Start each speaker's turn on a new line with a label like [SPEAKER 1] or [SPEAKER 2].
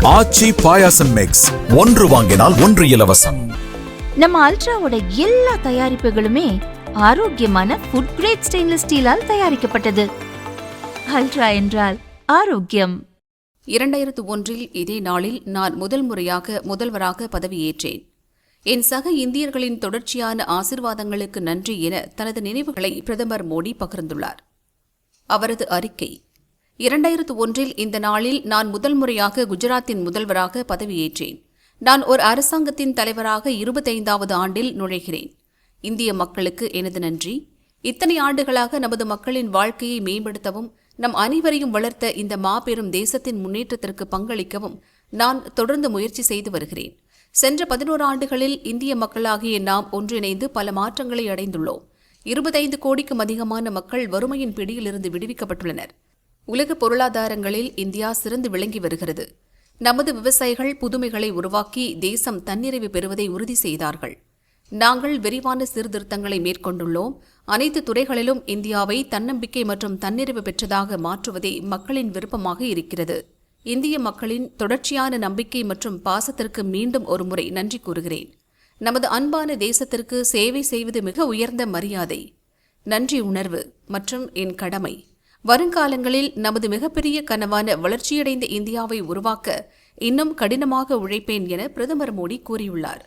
[SPEAKER 1] ஆச்சி பாயாசம் mix, ஒன்று வாங்கினால் ஒன்று இலவசம்.
[SPEAKER 2] நம்ம அல்ட்ராவோட எல்லா தயாரிப்புகளுமே ஆரோக்கியமான ஃபுட் கிரேட் ஸ்டெயின்லெஸ் ஸ்டீலால் தயாரிக்கப்பட்டது. அல்ட்ரா என்றால் ஆரோக்கியம்.
[SPEAKER 3] 2001 இதே நாளில் நான் முதல் முறையாக முதல்வராக பதவியேற்றேன். என் சக இந்தியர்களின் தொடர்ச்சியான ஆசிர்வாதங்களுக்கு நன்றி என தனது நினைவுகளை பிரதமர் மோடி பகிர்ந்துள்ளார். அவரது அறிக்கை: 2001 இந்த நாளில் நான் முதல் முறையாக குஜராத்தின் முதல்வராக பதவியேற்றேன். நான் ஒரு அரசாங்கத்தின் தலைவராக 25வது ஆண்டில் நுழைகிறேன். இந்திய மக்களுக்கு எனது நன்றி. இத்தனை ஆண்டுகளாக நமது மக்களின் வாழ்க்கையை மேம்படுத்தவும் நம் அனைவரையும் வளர்த்த இந்த மாபெரும் தேசத்தின் முன்னேற்றத்திற்கு பங்களிக்கவும் நான் தொடர்ந்து முயற்சி செய்து வருகிறேன். சென்ற 11 ஆண்டுகளில் இந்திய மக்களாகிய நாம் ஒன்றிணைந்து பல மாற்றங்களை அடைந்துள்ளோம். 25 கோடிக்கும் அதிகமான மக்கள் வறுமையின் பிடியிலிருந்து விடுவிக்கப்பட்டுள்ளனர். உலக பொருளாதாரங்களில் இந்தியா சிறந்து விளங்கி வருகிறது. நமது விவசாயிகள் புதுமைகளை உருவாக்கி தேசம் தன்னிறைவு பெறுவதை உறுதி செய்தார்கள். நாங்கள் விரிவான சீர்திருத்தங்களை மேற்கொண்டுள்ளோம். அனைத்து துறைகளிலும் இந்தியாவை தன்னம்பிக்கை மற்றும் தன்னிறைவு பெற்றதாக மாற்றுவதே மக்களின் விருப்பமாக இருக்கிறது. இந்திய மக்களின் தொடர்ச்சியான நம்பிக்கை மற்றும் பாசத்திற்கு மீண்டும் ஒருமுறை நன்றி கூறுகிறேன். நமது அன்பான தேசத்திற்கு சேவை செய்வது மிக உயர்ந்த மரியாதை, நன்றி உணர்வு மற்றும் என் கடமை. வருங்காலங்களில் நமது மிகப்பெரிய கனவான வளர்ச்சியடைந்த இந்தியாவை உருவாக்க இன்னும் கடினமாக உழைப்பேன் என பிரதமர் மோடி கூறியுள்ளார்.